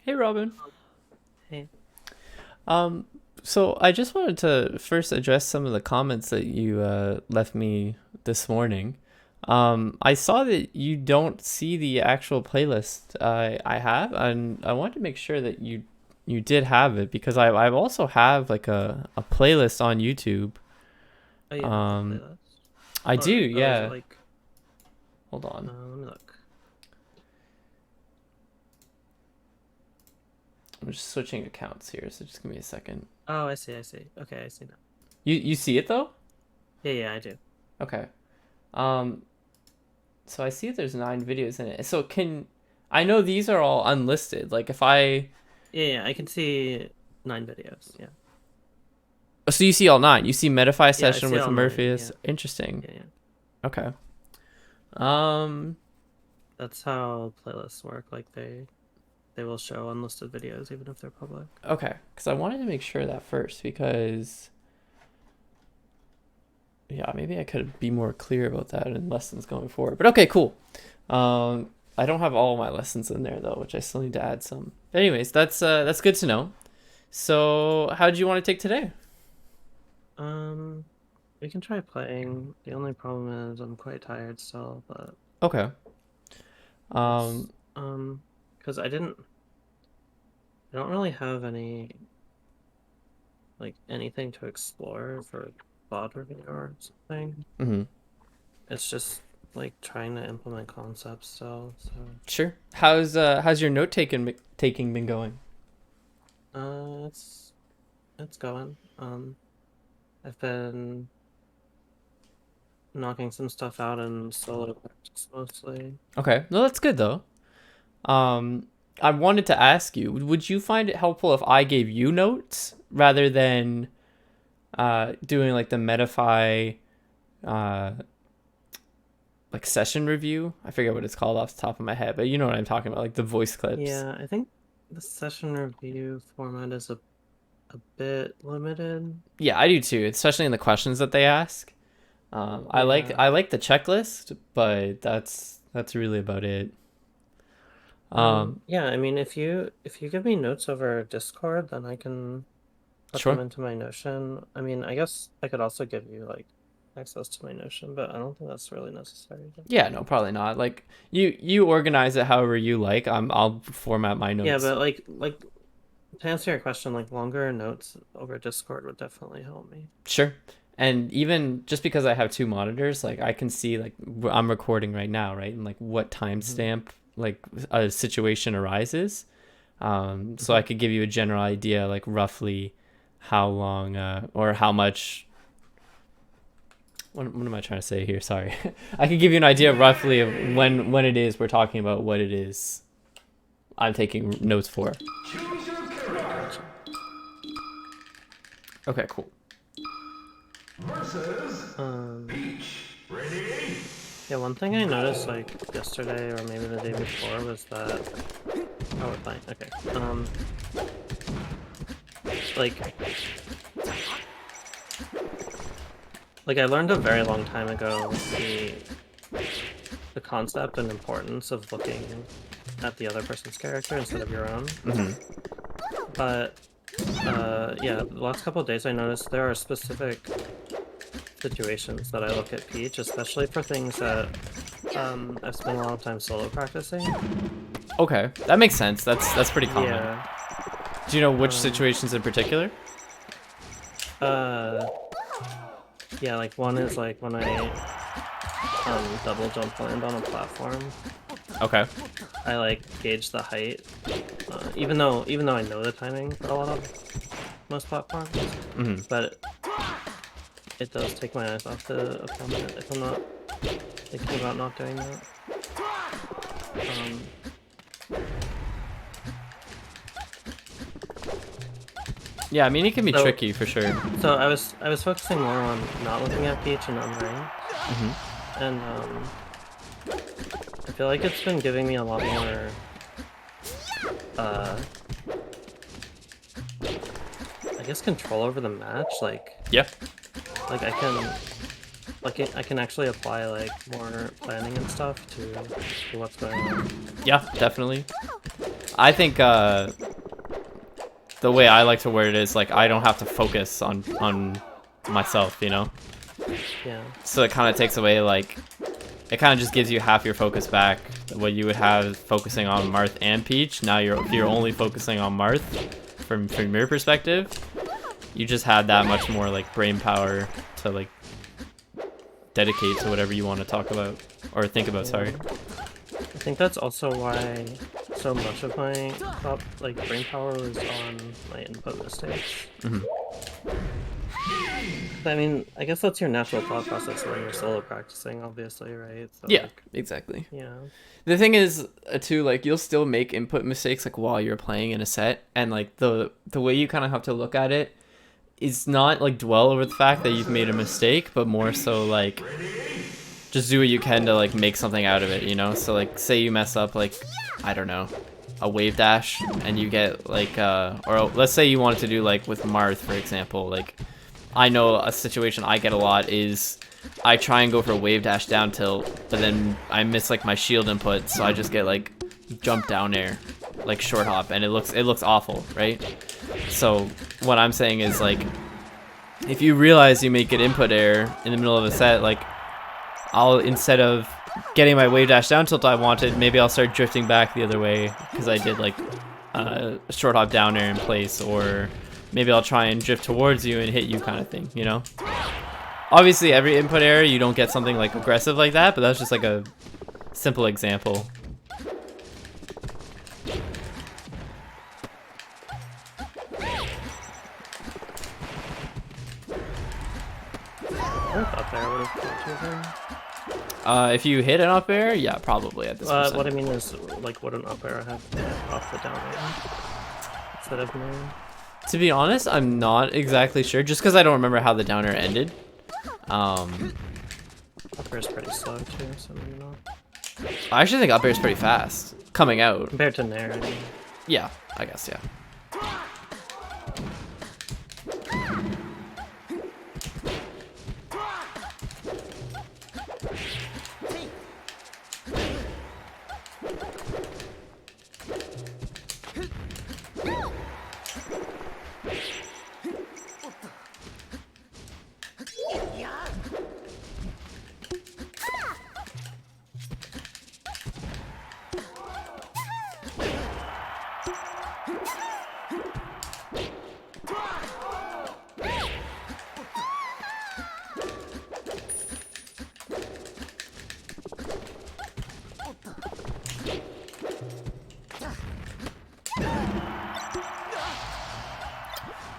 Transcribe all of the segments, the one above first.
Hey, Robin. Hey. Um, so I just wanted to first address some of the comments that you left me this morning. I saw that you don't see the actual playlist I have, and I wanted to make sure that you did have it because I also have like a playlist on YouTube. Oh, you have the Um, playlist? I do, Or oh, is it yeah. like? Hold on. Let me look. I'm just switching accounts here, so just give me a second. Oh, I see. I see. Okay, I see now. You see it though? Yeah, yeah, I do. Okay. Um, So I see there's 9 videos in it. So I know these are all unlisted. Like if I Yeah, yeah, I can see 9 videos. Yeah, so you see all 9. You see Metafy yeah, I session see with all 9. Morpheus. Yeah, Interesting. yeah, yeah. Okay. Um. That's how playlists work. Like they will show unlisted videos even if they're public. Okay. Because I wanted to make sure of that first because yeah, maybe I could be more clear about that in lessons going forward. But okay, cool. I don't have all my lessons in there though, which I still need to add some. Anyways, that's good to know. So how do you want to take today? Um, we can try playing. The only problem is I'm quite tired still, but Okay. it's Um. because I don't really have anything to explore for bot review or something. Mhm. It's just like trying to implement concepts still. So Sure. How's your note taking been going? it's going. I've been knocking some stuff out in solo practice mostly. Okay. No, that's good though. Um, I wanted to ask you, would you find it helpful if I gave you notes rather than doing like the Metafy uh like session review? I forget what it's called off the top of my head, but you know what I'm talking about, like the voice clips. Yeah, I think the session review format is a bit limited. Yeah, I do too, especially in the questions that they ask. I like Yeah. I like the checklist, but that's really about it. Um, Yeah, I mean if you give me notes over Discord, then I can put them sure. into my Notion. I mean, I guess I could also give you like access to my Notion, but I don't think that's really necessary. Yeah, no, probably not. Like you organize it however you like. I'll format my Yeah, notes. but like to answer your question, like longer notes over Discord would definitely help me. Sure. And even just because I have 2 monitors, like I can see like I'm recording right now, right? And like what Hmm. timestamp like a situation arises. So Hmm. I could give you a general idea, like roughly how long or how much. What am I trying to say here? Sorry, I could give you an idea roughly of when it is we're talking about what it is I'm taking notes for. Right, gotcha. Okay, cool. Um, yeah, one thing I noticed like yesterday or maybe the day before was that oh we're fine. Okay. Like I learned a very long time ago the concept and importance of looking at the other person's character instead of your own. Hmm. But yeah, the last couple of days I noticed there are specific situations that I look at Peach, especially for things that I've spent a lot of time solo practicing. Okay, that makes sense. That's pretty common. Yeah. Do you know which Um situations in particular? uh yeah, like one is like when I double jump land on a platform. Okay. I like gauge the height. Even though I know the timing for a lot of most platforms, Hmm. but it does take my eyes off the opponent if I'm not thinking about not doing that. Um, Yeah, I mean it can be so tricky for sure. I was focusing more on not looking at Peach and on ranked, Hmm. and I feel like it's been giving me a lot more uh I guess control over the match. Yeah. Like I can actually apply like more planning and stuff to what's going on. Yeah, definitely. I think the way I like to word it is like I don't have to focus on myself, you know. Yeah. So it kind of takes away like it kind of just gives you half your focus back. What you would have focusing on Marth and Peach. Now you're only focusing on Marth from your perspective. You just had that much more like brain power to like dedicate to whatever you want to talk about or think about. Yeah. Sorry. I think that's also why so much of my brain power was on my input mistakes. Mm-hmm. I mean, I guess that's your natural thought process when you're solo practicing, obviously, right? So, Yeah, like, exactly. yeah. The thing is, too, like you'll still make input mistakes like while you're playing in a set, and like the way you kind of have to look at it is not like dwell over the fact that you've made a mistake, but more so like just do what you can to like make something out of it, you know? So like say you mess up like I don't know, a wave dash and you get like or let's say you wanted to do like with Marth, for example, like I know a situation I get a lot is I try and go for a wave dash down tilt, but then I miss like my shield input, so I just get like jump down air, like short hop, and it looks awful, right? So what I'm saying is like if you realize you make an input error in the middle of a set, like I'll instead of getting my wave dash down tilt I wanted, maybe I'll start drifting back the other way because I did like short hop down air in place, or maybe I'll try and drift towards you and hit you kind of thing, you know? Obviously, every input error, you don't get something like aggressive like that, but that's just like a simple example. Up there would have killed you. If you hit an up air, yeah, probably at this percent. What I mean is, like, would an up air have off the down air instead of no? To be honest, I'm not exactly sure, just because I don't remember how the down air ended. Up air is pretty slow too, so maybe not. I actually think up air is pretty fast coming out. Compared to nair, I mean. Yeah, I guess, yeah.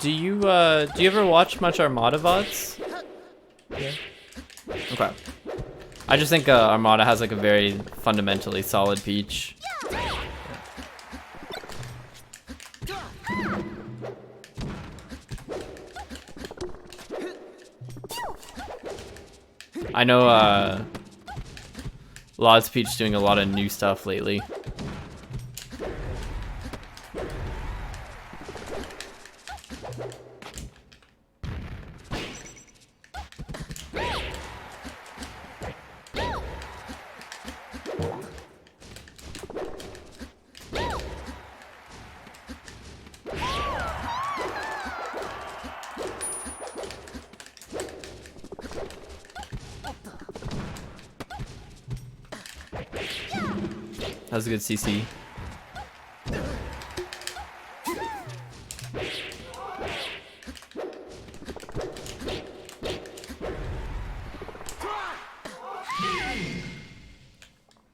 Do you ever watch much Armada VODs? Yeah. Okay. I just think Armada has like a very fundamentally solid Peach. I know Law's Peach doing a lot of new stuff lately. That was a good CC.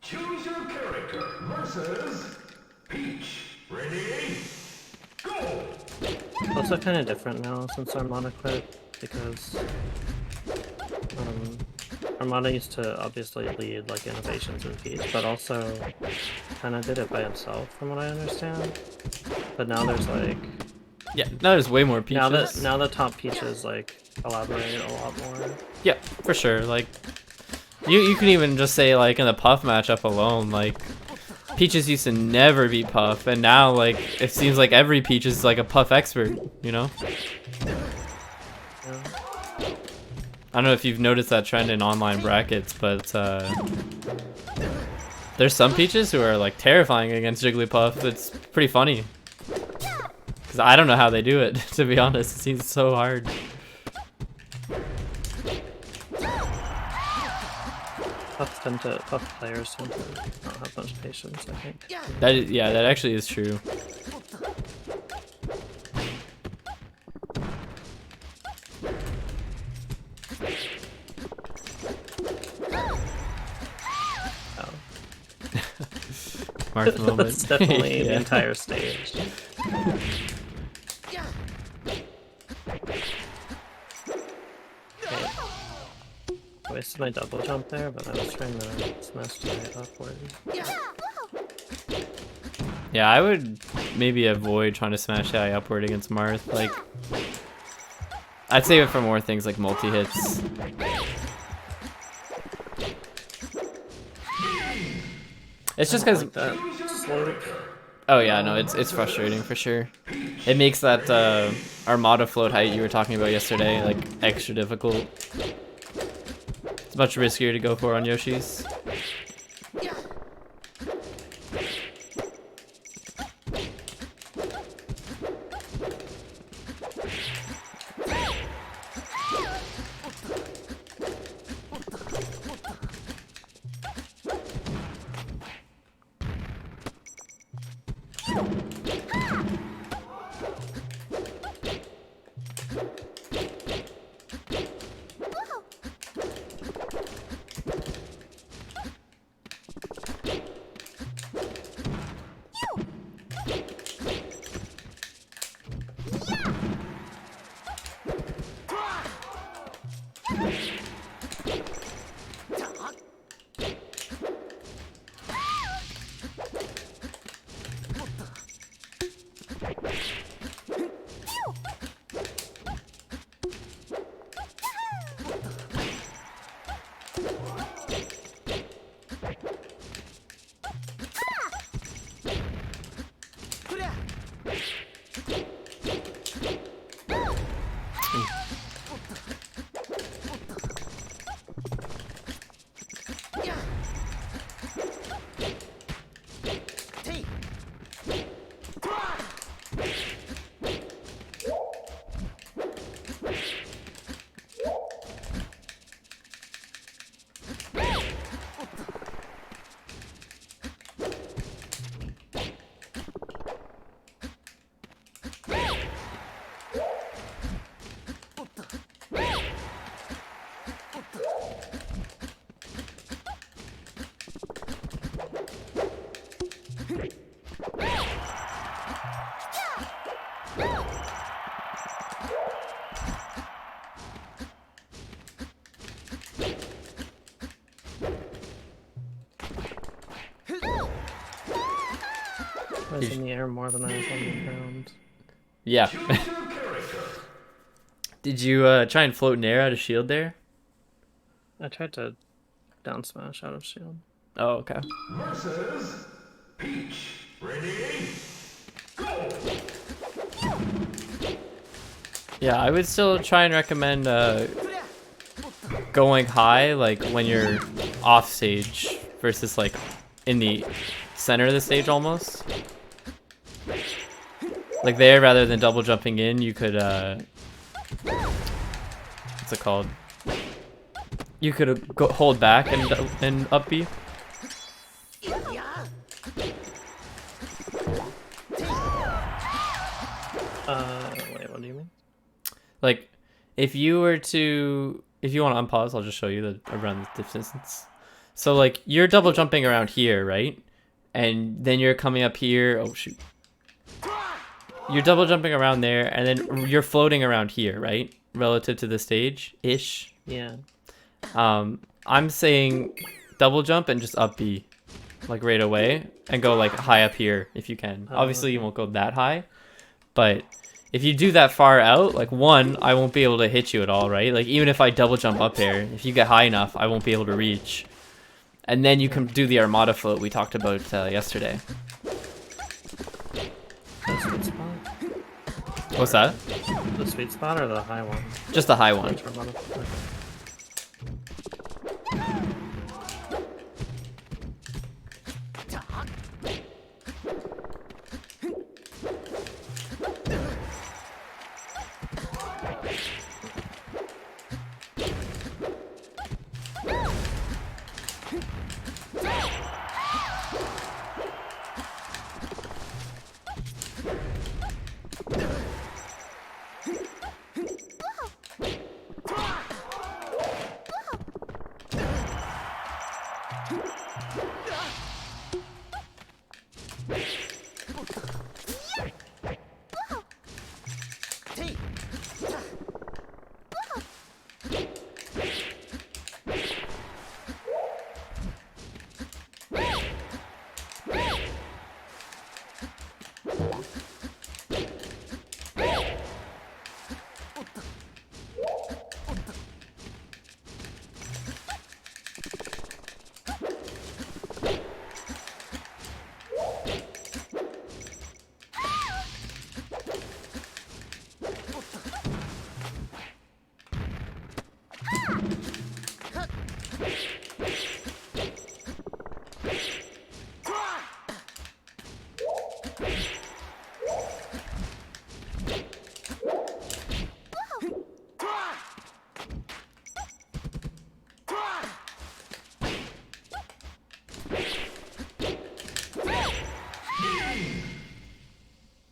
Choose your character versus Peach. Ready? Go! Also kind of different now since Armada quit, because Armada used to obviously lead like innovations in Peach, but also kind of did it by himself, from what I understand. But now there's like Yeah, now there's way more Peaches. now the top Peaches like collaborate a lot more. Yeah, for sure. Like, you can even just say like in the Puff matchup alone, like Peaches used to never beat Puff, and now like it seems like every Peach is like a Puff expert, you know? Yeah. I don't know if you've noticed that trend in online brackets, but There's some Peaches who are like terrifying against Jigglypuff. It's pretty funny. Because I don't know how they do it, to be honest. It seems so hard. Puff players tend to not have much patience, I think. That is, yeah, that actually is true. Oh. Marth moment. That's definitely the Yeah. entire stage. Okay. I wasted my double jump there, but I was trying to smash the upward. Yeah, I would maybe avoid trying to smash the eye upward against Marth. Like, I'd save it for more things like multi-hits. It's just because... Like that slope. Oh yeah, no, it's frustrating for sure. It makes that Armada float height you were talking about yesterday like extra difficult. It's much riskier to go for on Yoshi's. I was in the air more than I was on the ground. Yeah. Did you try and float an air out of shield there? I tried to down smash out of shield. Oh, okay. Versus Peach. Ready? Go! Yeah, I would still try and recommend going high, like when you're off stage versus like in the center of the stage almost. Like there, rather than double jumping in, you could what's it called? You could go hold back and up B. Wait, what do you mean? Like, if you want to unpause, I'll just show you the around the distance. So like you're double jumping around here, right? And then you're coming up here. Oh shoot. You're double jumping around there, and then you're floating around here, right? Relative to the stage-ish. Yeah. I'm saying double jump and just up B, like right away, and go like high up here if you can. Oh, Obviously, you okay. won't go that high, but if you do that far out, like one, I won't be able to hit you at all, right? Like even if I double jump up there, if you get high enough, I won't be able to reach. And then you can do the Armada float we talked about yesterday. The sweet spot? What's that? The sweet spot or the high one? Just the high one. Which one? Okay.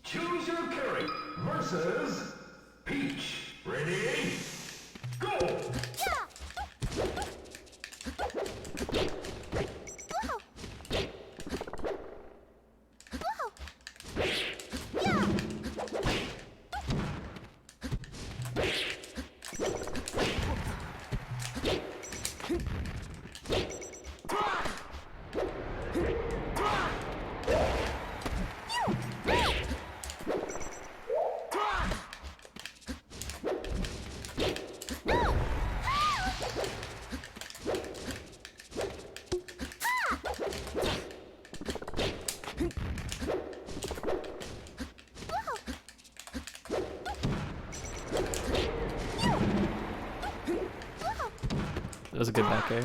Choose your carrot versus Peach. Ready? Go! That was a good back air.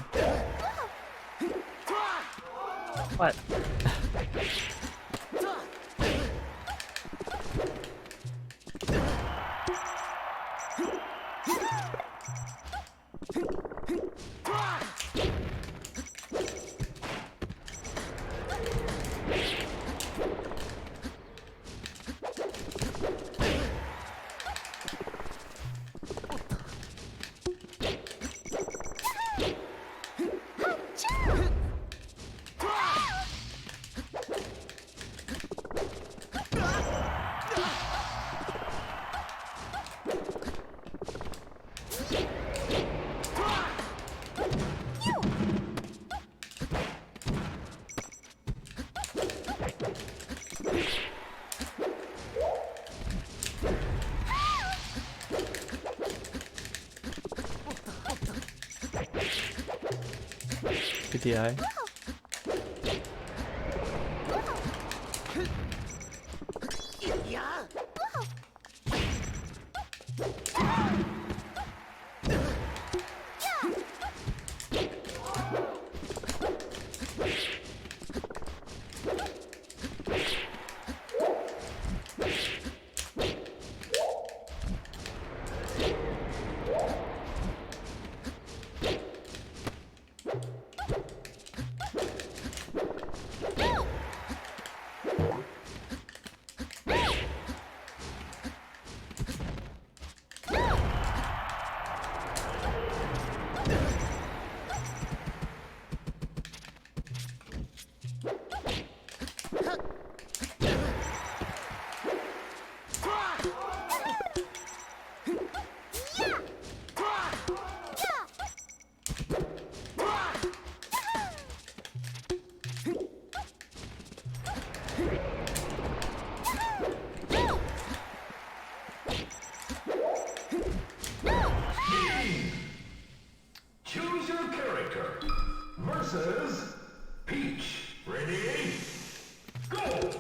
What? PTI. Choose your character versus Peach. Ready? Go!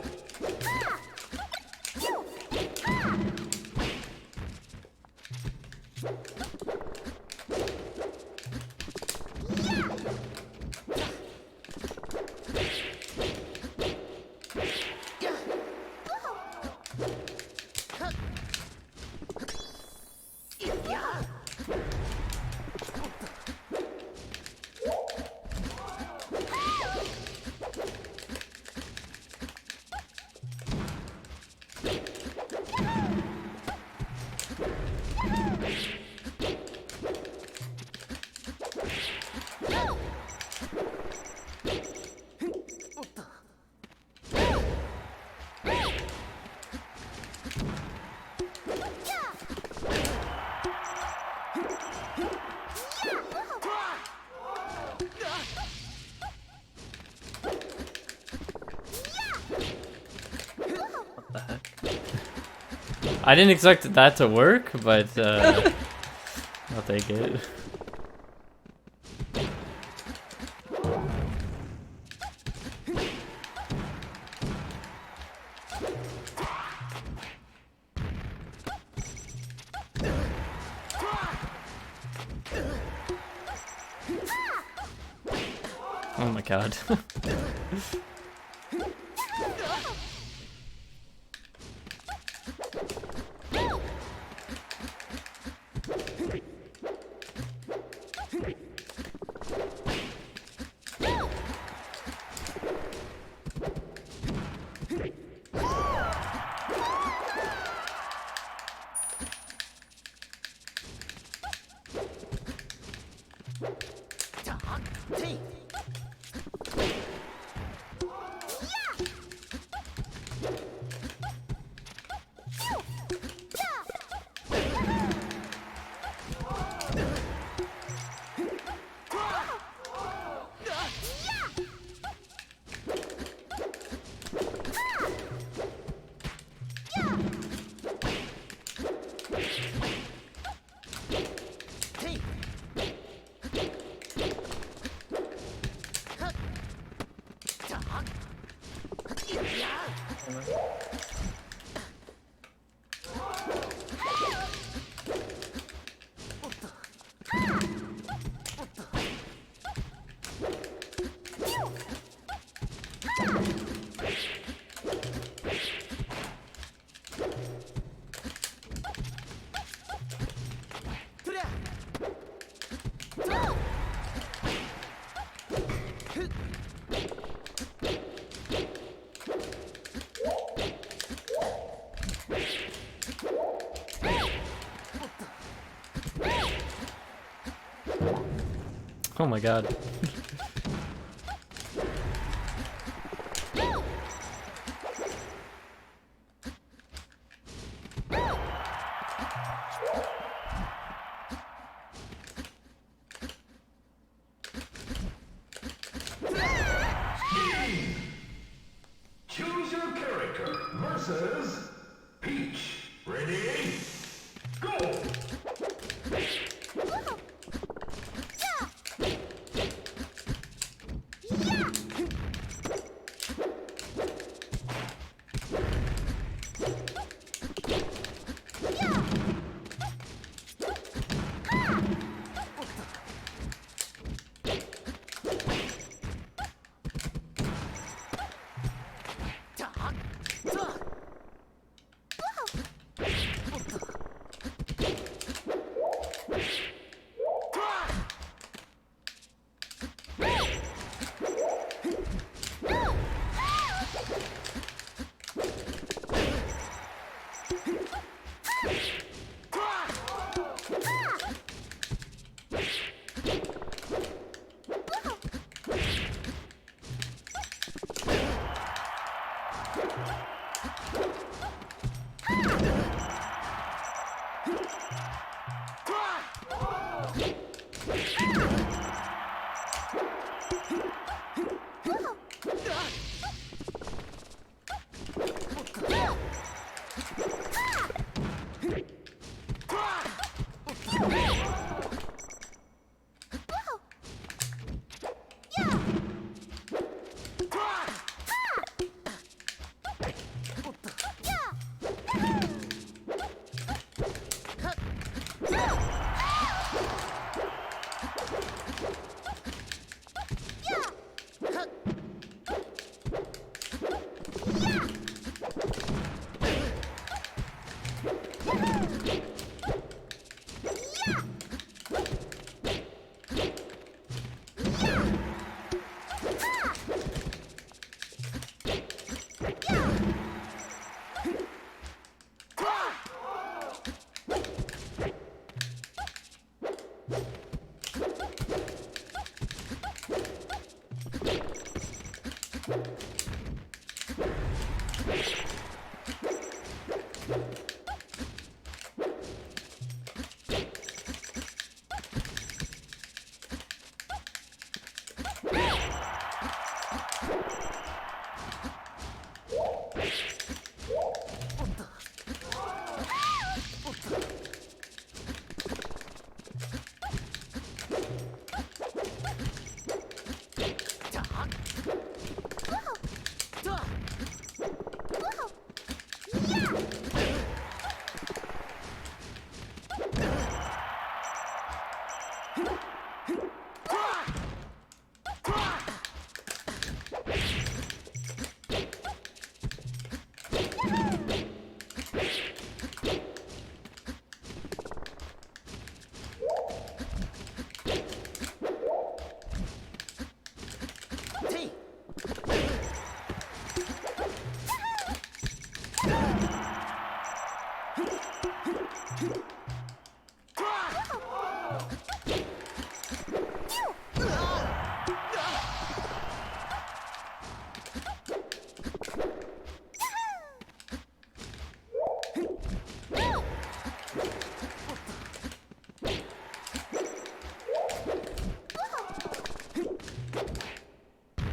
What the heck? I didn't expect that to work, but I'll take it. Oh my god. Oh my god. Choose your character versus Peach. Ready? Go!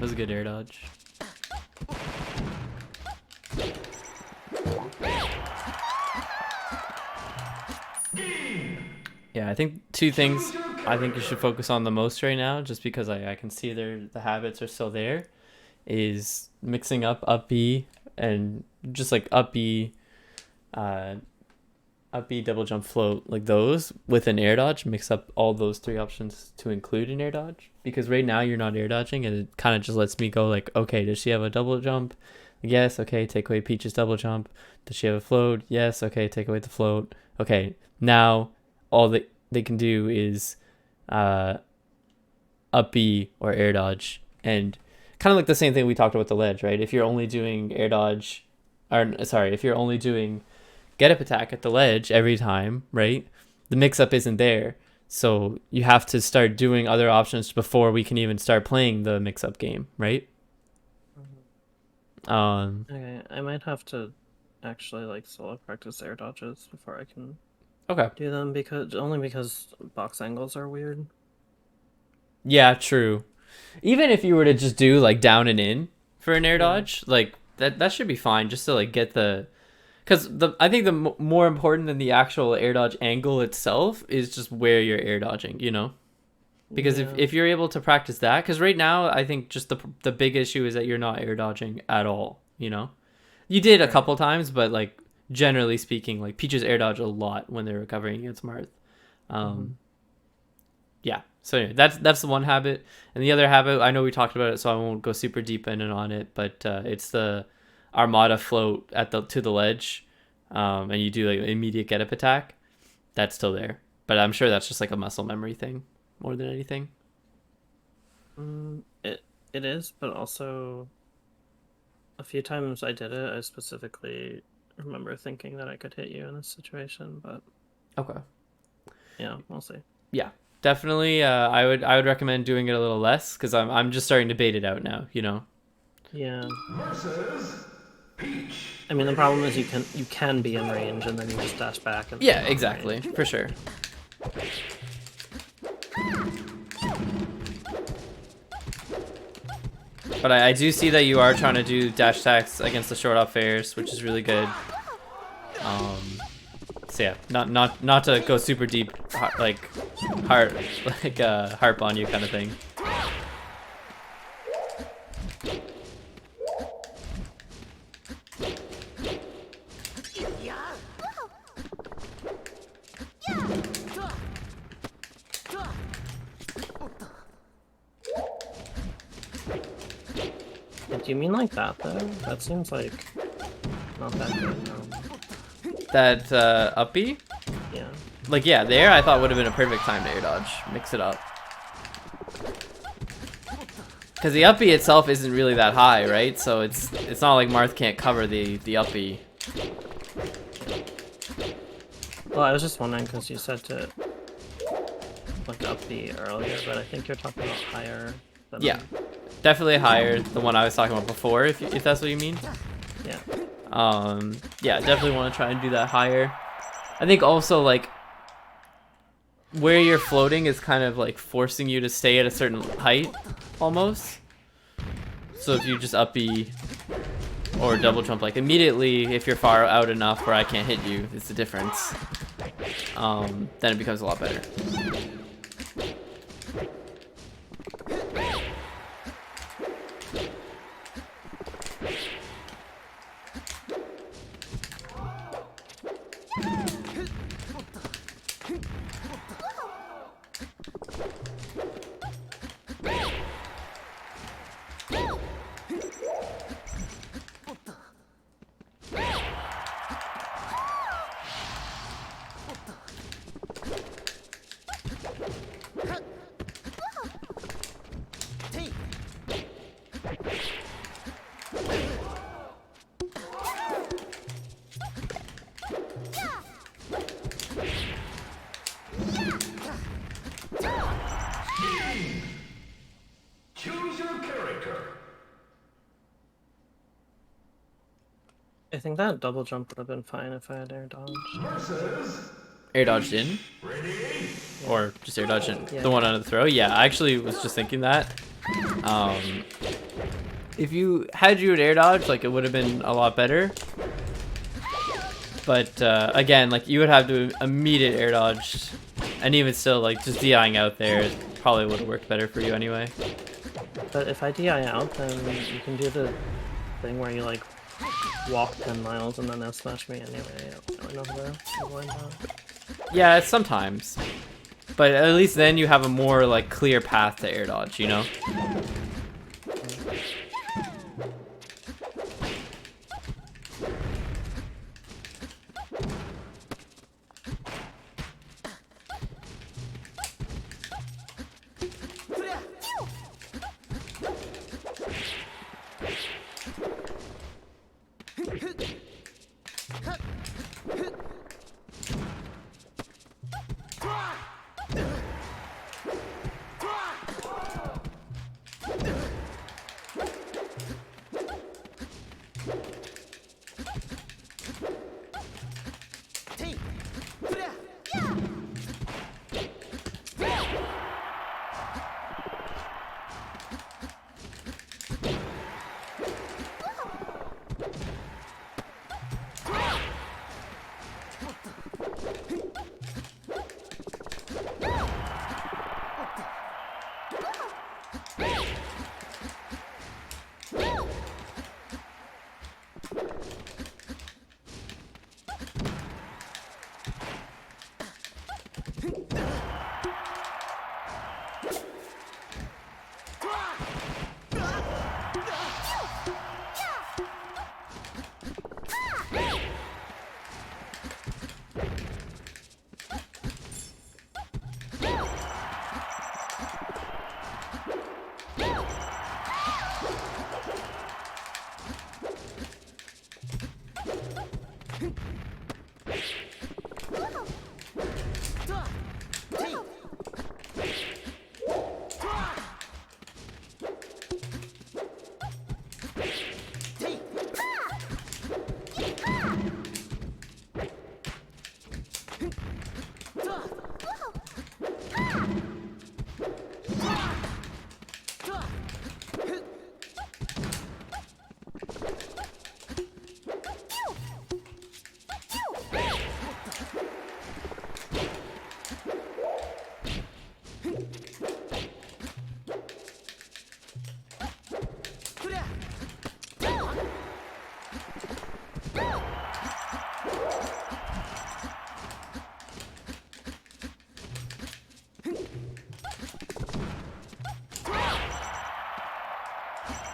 was a good air dodge. Yeah, I think two things I think you should focus on the most right now, just because I can see the habits are still there, is mixing up B and just like up B double jump float, like those with an air dodge. Mix up all those three options to include an air dodge, because right now you're not air dodging, and it kind of just lets me go like, okay, does she have a double jump? Yes. Okay, take away Peach's double jump. Does she have a float? Yes. Okay, take away the float. Okay, now all that they can do is up B or air dodge, and kind of like the same thing we talked about the ledge, right? If you're only doing air dodge, or sorry, if you're only doing get up attack at the ledge every time, right? The mix up isn't there. So you have to start doing other options before we can even start playing the mix up game, right? Okay, I might have to actually like solo practice air dodges before I can do them, because box angles are weird. Yeah, true. Even if you were to just do like down and in for an air dodge, like that should be fine, just to like get the, because I think the more important than the actual air dodge angle itself is just where you're air dodging, you know? Because if you're able to practice that, because right now I think just the big issue is that you're not air dodging at all, you know? You did a couple times, but like generally speaking, like Peaches air dodge a lot when they're recovering against Marth. Yeah. So anyway, that's the one habit, and the other habit, I know we talked about it, so I won't go super deep in and on it, but it's the Armada float to the ledge, and you do like an immediate get up attack. That's still there, but I'm sure that's just like a muscle memory thing more than anything. It is, but also a few times I did it, I specifically remember thinking that I could hit you in this situation, but okay, yeah, we'll see. Yeah, definitely. I would recommend doing it a little less, because I'm just starting to bait it out now, you know. Yeah. Versus Peach. I mean, the problem is you can be in range and then you just dash back. And Yeah, exactly, for sure. But I do see that you are trying to do dash attacks against the short up fairs, which is really good. So yeah, not to go super deep, like harp on you kind of thing. Do you mean like that though? That seems like not that good. No. That up B? Yeah. Like, yeah, there I thought would have been a perfect time to air dodge. Mix it up. Because the up B itself isn't really that high, right? So it's not like Marth can't cover the up B. Well, I was just wondering because you said to look up the earlier, but I think you're talking about higher than Yeah, definitely higher. The one I was talking about before, if that's what you mean. Yeah. Yeah, definitely want to try and do that higher. I think also like where you're floating is kind of like forcing you to stay at a certain height almost. So if you just up B or double jump like immediately, if you're far out enough where I can't hit you, it's the difference. Then it becomes a lot better. Choose your character. I think that double jump would have been fine if I had air dodge. Versus Air dodged in? ready. Or just air dodged in? Yeah. The one under the throw? Yeah, I actually was just thinking that. if you had you an air dodge, like it would have been a lot better. But again, like you would have to immediate air dodge, and even still, like just DIing out there probably would have worked better for you anyway. But if I DI out, then you can do the thing where you like walk 10 miles and then F smash me anyway. I don't know where to avoid that. Yeah, sometimes. But at least then you have a more like clear path to air dodge, you know?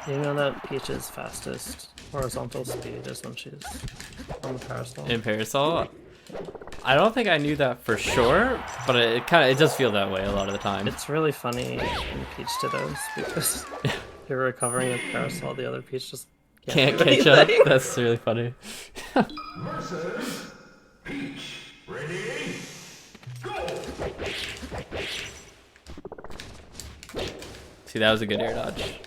You know that Peach's fastest horizontal speed is when she's on the parasol. In Parasol? I don't think I knew that for sure, but it does feel that way a lot of the time. It's really funny in Peach Dittos because you're recovering a parasol, the other Peach just Can't do catch up. anything. That's really funny. Versus Peach. Ready? Go! See, that was a good air dodge.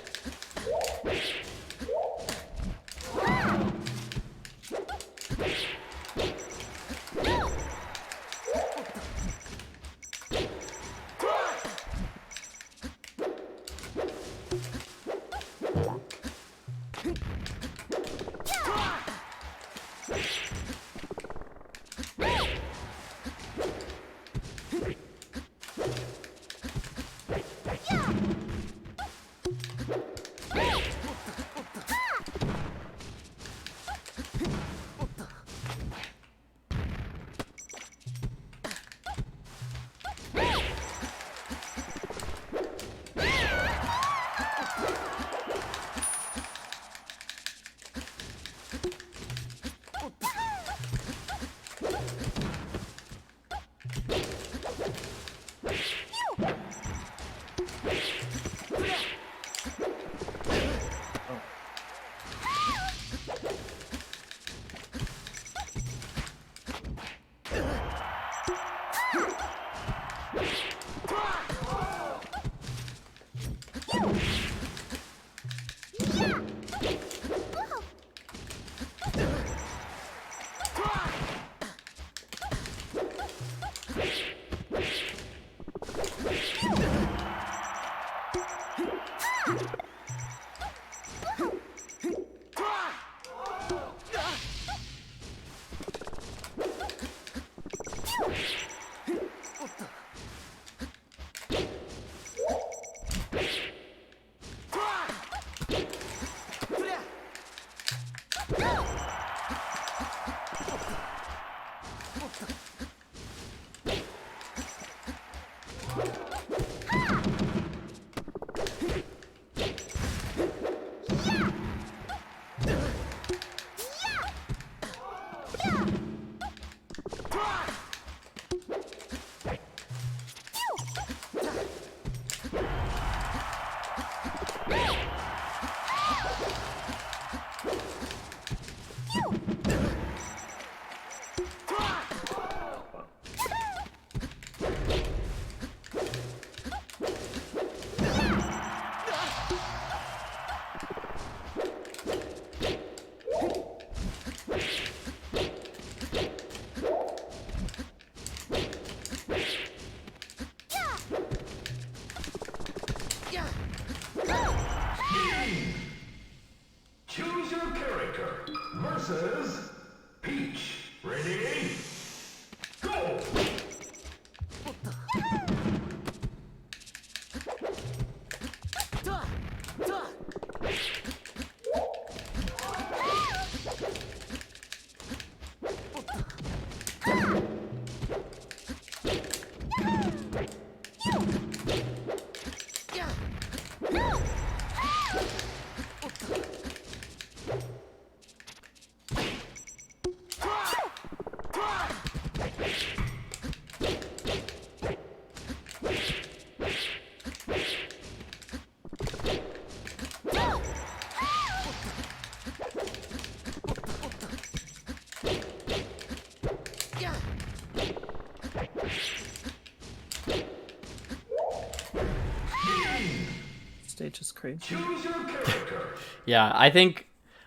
stage is crazy. Choose your character. Yeah, I think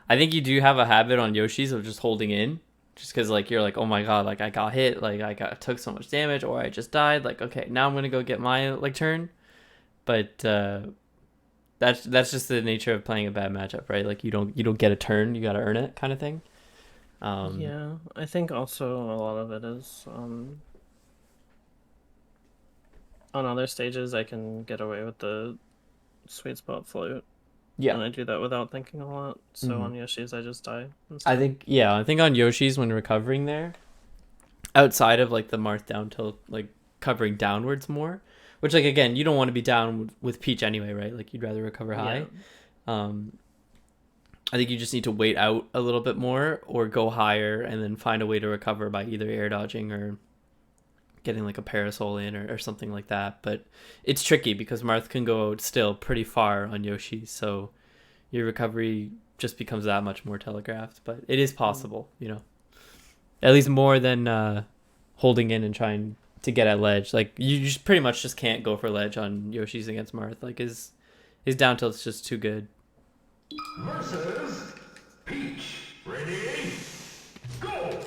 you do have a habit on Yoshi's of just holding in, just because like you're like, oh my god, like I got hit, like took so much damage, or I just died. Like okay, now I'm gonna go get my like turn, but that's just the nature of playing a bad matchup, right? Like you don't get a turn, you gotta earn it, kind of thing. Yeah, I think also a lot of it is on other stages I can get away with the sweet spot float. And I do that without thinking a lot. So on Yoshi's I just die I instead. think on Yoshi's when recovering there, outside of like the Marth down tilt, like covering downwards more, which like again you don't want to be down with Peach anyway, right? Like you'd rather recover high. I think you just need to wait out a little bit more or go higher and then find a way to recover by either air dodging or getting like a parasol in or something like that. But it's tricky because Marth can go out still pretty far on Yoshi, so your recovery just becomes that much more telegraphed. But it is possible, you know, at least more than holding in and trying to get at ledge. Like you just pretty much just can't go for ledge on Yoshi's against Marth. Like his down tilt's just too good. Versus Peach. Ready? Go!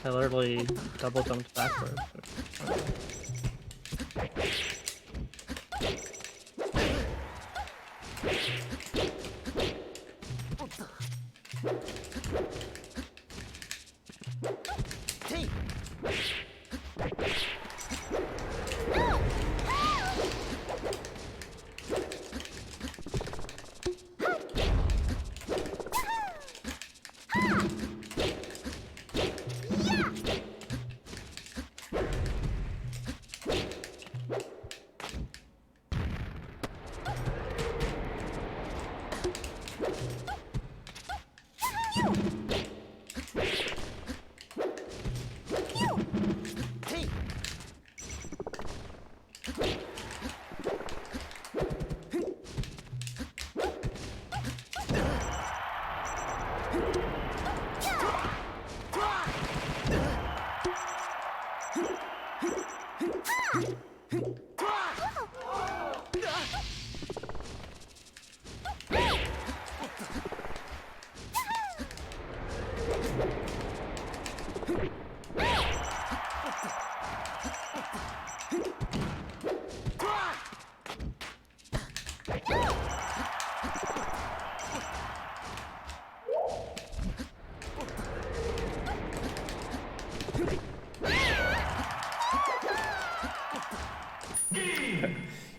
I literally double jumped backwards.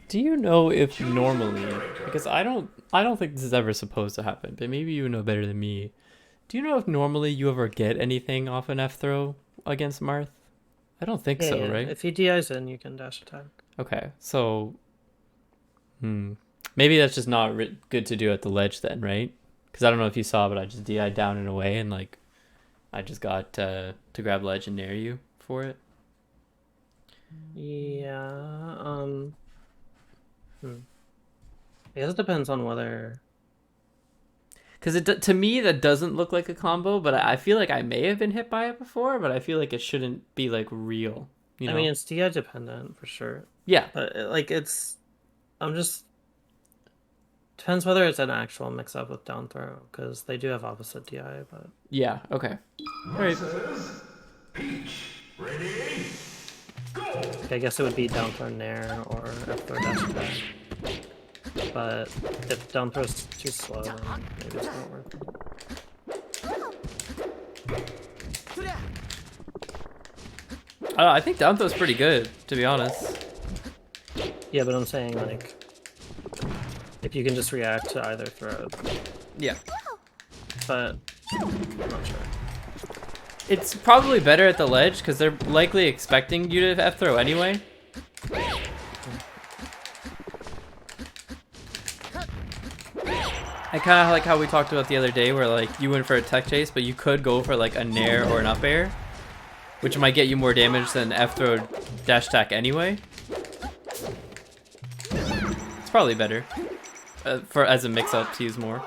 Do you know if normally, because I don't think this is ever supposed to happen, but maybe you know better than me. Do you know if normally you ever get anything off an F throw against Marth? I don't think Yeah, so, yeah. right? If he DIs in, you can dash attack. Okay, so maybe that's just not good to do at the ledge then, right? Because I don't know if you saw, but I just DI'd down and away, and like I just got to grab ledge and nair you for it. Yeah. I guess it depends on whether. Because to me that doesn't look like a combo, but I feel like I may have been hit by it before, but I feel like it shouldn't be like real. You know? I mean, it's DI dependent for sure. Yeah. But like it's, I'm just depends whether it's an actual mix up with down throw because they do have opposite DI. But Yeah. Okay. All right. Versus Peach. Ready? Go! I guess it would be down throw nair or F throw dash attack. But if down throw is too slow, then maybe it's not worth it. I think down throw's pretty good, to be honest. Yeah, but I'm saying like if you can just react to either throw. Yeah. But I'm not sure. It's probably better at the ledge because they're likely expecting you to F throw anyway. I kind of like how we talked about the other day where like you went for a tech chase, but you could go for like a nair or an up air, which might get you more damage than F throw dash attack anyway. It's probably better for as a mix up to use more.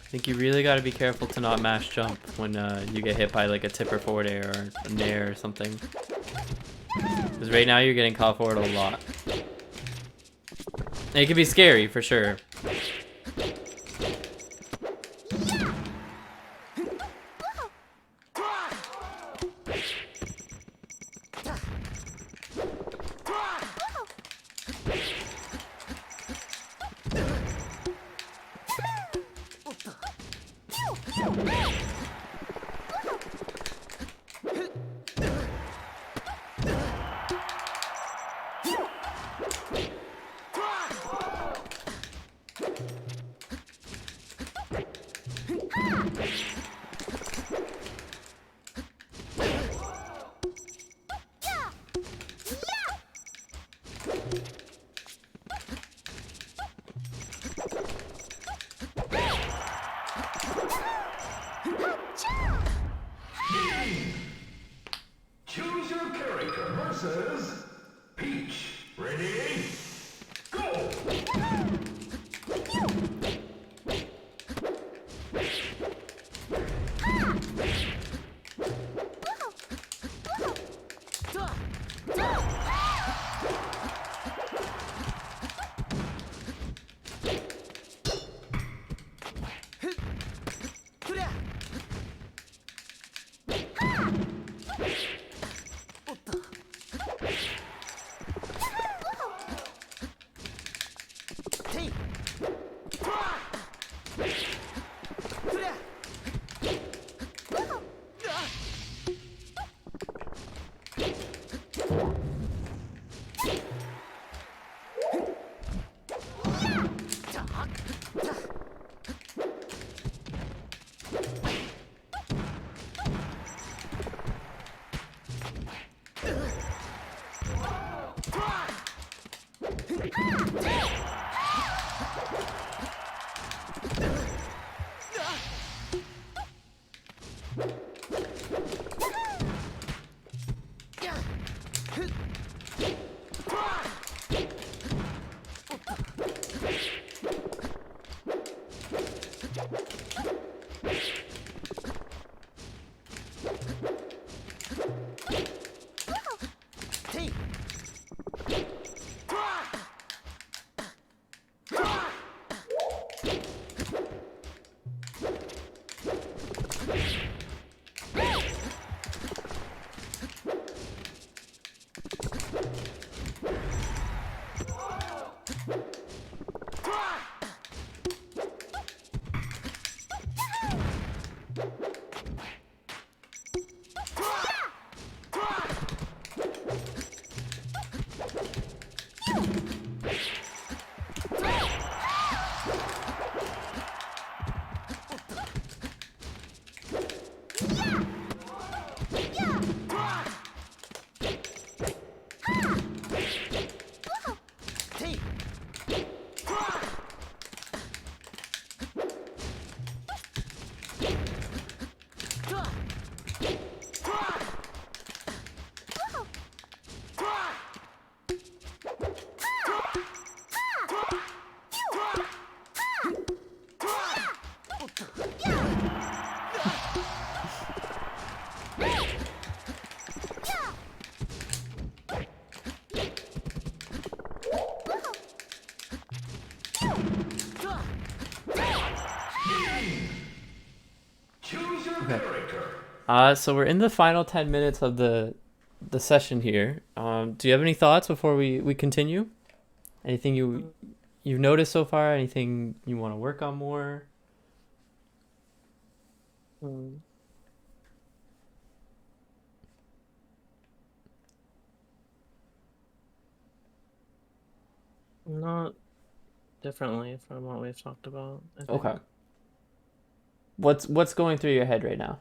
I think you really got to be careful to not mash jump when you get hit by like a tipper forward air or a nair or something. Because right now you're getting caught forward a lot. And it can be scary for sure. versus Peach. Ready? Go! Choose your character. So we're in the final 10 minutes of the session here. Do you have any thoughts before we continue? Anything you've noticed so far? Anything you want to work on more? Hmm. Not differently from what we've talked about, I think. Okay. What's going through your head right now?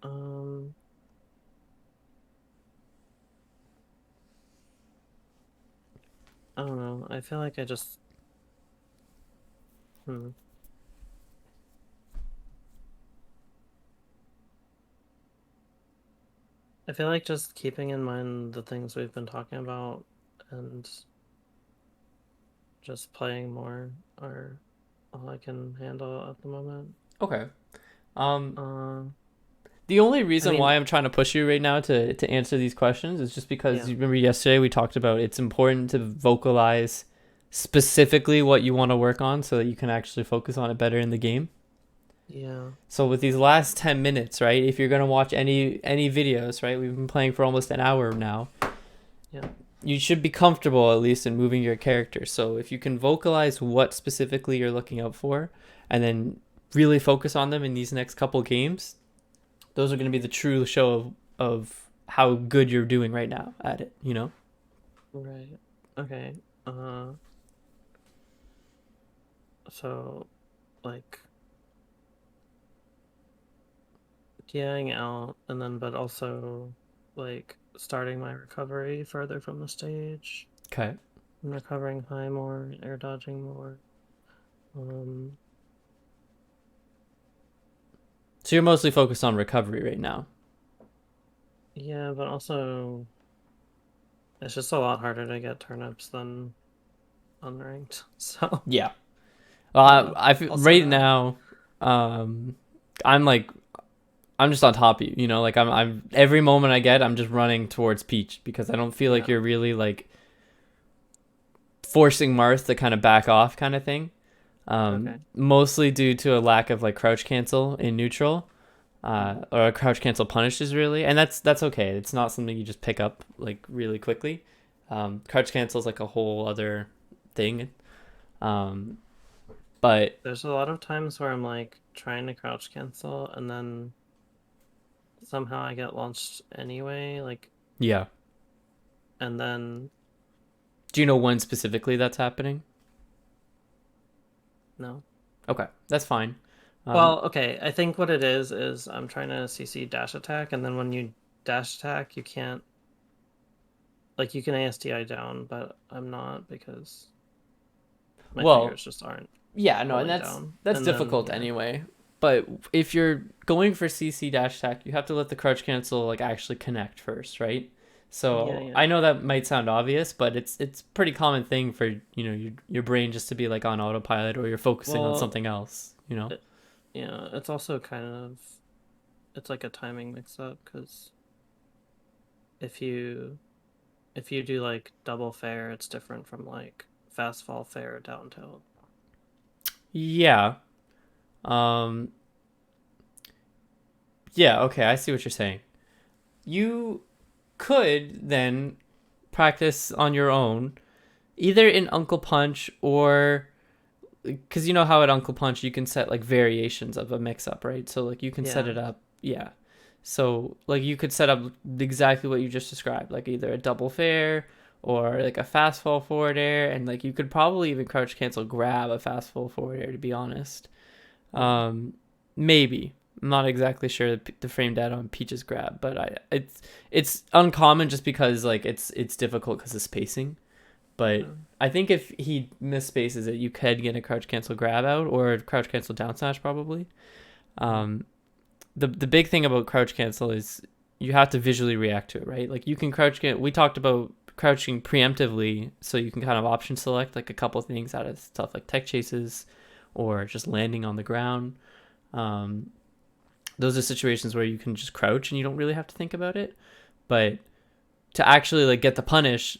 Um, I don't know. I feel like I just. Hmm. I feel like just keeping in mind the things we've been talking about and just playing more are all I can handle at the moment. Okay. Um, Um, the only I reason mean, why I'm trying to push you right now to answer these questions is just because yeah, you remember yesterday we talked about it's important to vocalize specifically what you want to work on so that you can actually focus on it better in the game. yeah, So with these last 10 minutes, right? If you're going to watch any videos, right? We've been playing for almost an hour now. yeah, You should be comfortable at least in moving your character. So if you can vocalize what specifically you're looking out for and then really focus on them in these next couple games, those are going to be the true show of how good you're doing right now at it, you know? right. Okay. Uh, so like DIing out and then but also like starting my recovery further from the stage. Okay. I'm recovering high more, air dodging more. Um, So you're mostly focused on recovery right now. Yeah, but also it's just a lot harder to get turnips than unranked. So Yeah. I feel I'll say right that. now, I'm like I'm just on top of you. You know, like I'm every moment I get, I'm just running towards Peach because I don't feel like Yeah. you're really like forcing Marth to kind of back off, kind of thing. Okay. Mostly due to a lack of like crouch cancel in neutral, Mhm. or a crouch cancel punishes really, and that's okay. It's not something you just pick up like really quickly. Crouch cancel is like a whole other thing. Um, but There's a lot of times where I'm like trying to crouch cancel and then somehow I get launched anyway, like, yeah, and then do you know when specifically that's happening? no. Okay, that's fine. Well, okay, I think what it is I'm trying to CC dash attack, and then when you dash attack, you can't, like, you can ASDI down, but I'm not because my Well, fingers just aren't yeah, no, and holding that's down. that's And then, difficult yeah. anyway. But if you're going for CC dash attack, you have to let the crouch cancel like actually connect first, right? Yeah, So yeah. I know that might sound obvious, but it's pretty common thing for your brain just to be like on autopilot or you're focusing on Well, something else. You know? it, yeah, it's also kind of, it's like a timing mix-up because if you if you do like double fair, it's different from like fast fall fair down tilt. Yeah. Um. Yeah. Okay. I see what you're saying. You could then practice on your own, either in Uncle Punch or because you know how at Uncle Punch you can set like variations of a mix up, right? So like you can set Yeah. it up, yeah. So like you could set up exactly what you just described, like either a double fair or like a fast fall forward air, and like you could probably even crouch cancel grab a fast fall forward air. To be honest, Hmm. um, maybe I'm not exactly sure the frame data on Peach's grab, but it's uncommon just because like it's difficult because of spacing. But Yeah. I think if he misspaces it, you could get a crouch cancel grab out or a crouch cancel down smash probably. Hmm. Um, the big thing about crouch cancel is you have to visually react to it, right? Like you can crouch can we talked about crouching preemptively, so you can kind of option select like a couple things out of stuff like tech chases or just landing on the ground. Um, those are situations where you can just crouch and you don't really have to think about it. But to actually like get the punish,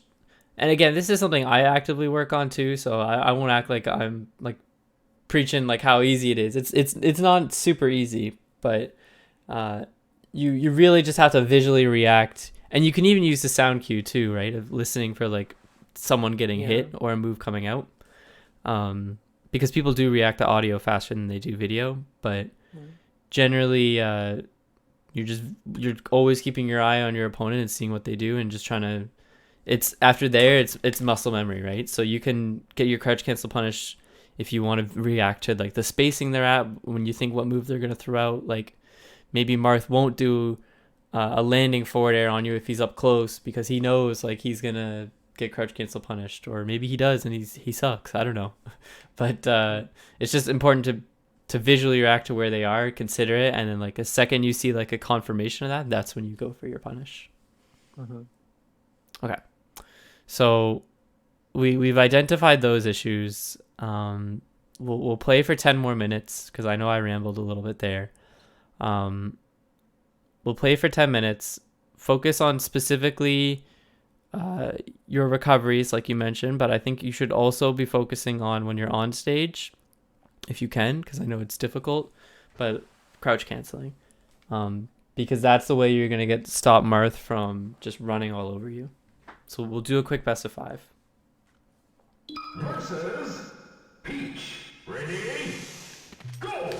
and again, this is something I actively work on too, so I won't act like I'm like preaching like how easy it is. It's not super easy, but uh, you really just have to visually react, and you can even use the sound cue too, right? Of listening for like someone getting Yeah. hit or a move coming out, because people do react to audio faster than they do video, but Mm. generally, you're always keeping your eye on your opponent and seeing what they do and just trying to it's after there it's muscle memory, right? So you can get your crouch cancel punish if you want to react to like the spacing they're at when you think what move they're going to throw out. Like maybe Marth won't do a landing forward air on you if he's up close because he knows like he's going to get crouch cancel punished, or maybe he does and he sucks, I don't know. But Mm. it's just important to visually react to where they are, consider it, and then like a second you see like a confirmation of that, that's when you go for your punish. Mhm. Okay. So we've identified those issues. We'll play for 10 more minutes because I know I rambled a little bit there. Um, we'll play for 10 minutes. Focus on specifically uh, your recoveries, like you mentioned, but I think you should also be focusing on when you're on stage, if you can, because I know it's difficult, but crouch canceling. Because that's the way you're going to get stop Marth from just running all over you. So we'll do a quick best of 5. Versus Peach. Ready? Go!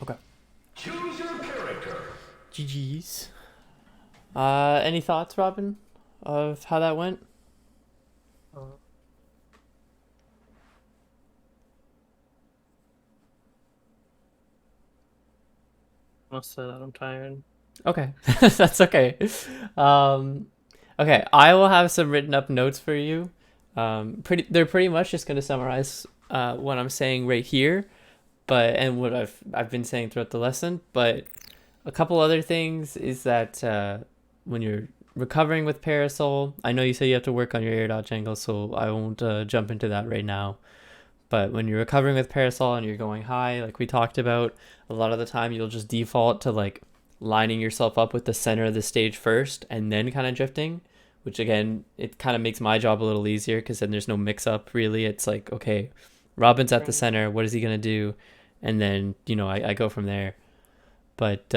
Okay. Choose your character. GG's. Any thoughts, Robin, of how that went? Uh, Must say that I'm tired. Okay, that's okay. Okay, I will have some written up notes for you. They're pretty much just gonna summarize what I'm saying right here, but and what I've been saying throughout the lesson. But a couple other things is that when you're recovering with Parasol, I know you say you have to work on your air dodge angle, so I won't jump into that right now. But when you're recovering with Parasol and you're going high, like we talked about, a lot of the time you'll just default to like lining yourself up with the center of the stage first and then kind of drifting, which again, it kind of makes my job a little easier because then there's no mix up really. It's like, okay, Robin's at the Right. center. What is he going to do? And then, I go from there. But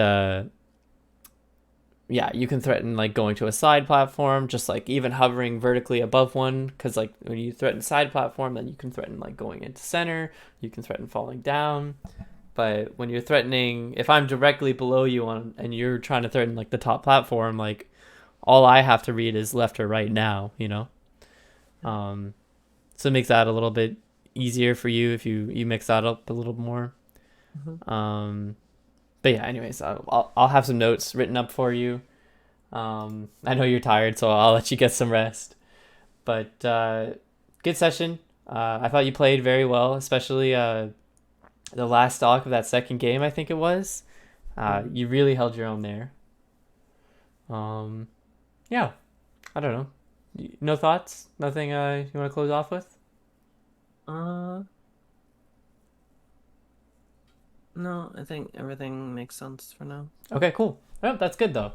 yeah, you can threaten like going to a side platform, just like even hovering vertically above one, because like when you threaten side platform, then you can threaten like going into center, you can threaten falling down. But when you're threatening, if I'm directly below you on and you're trying to threaten like the top platform, like all I have to read is left or right now. So it makes that a little bit easier for you if you mix that up a little more. Mhm. But yeah, anyways, I'll have some notes written up for you. I know you're tired, so I'll let you get some rest. But good session. I thought you played very well, especially the last stock of that second game, I think it was. You really held your own there. Yeah, I don't know. No thoughts? Nothing you want to close off with? Uh, no, I think everything makes sense for now. Okay, cool. Well, that's good though.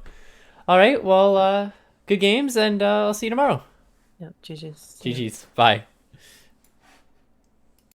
All right, well, good games, and I'll see you tomorrow. Yeah, GG's. GG's. Bye.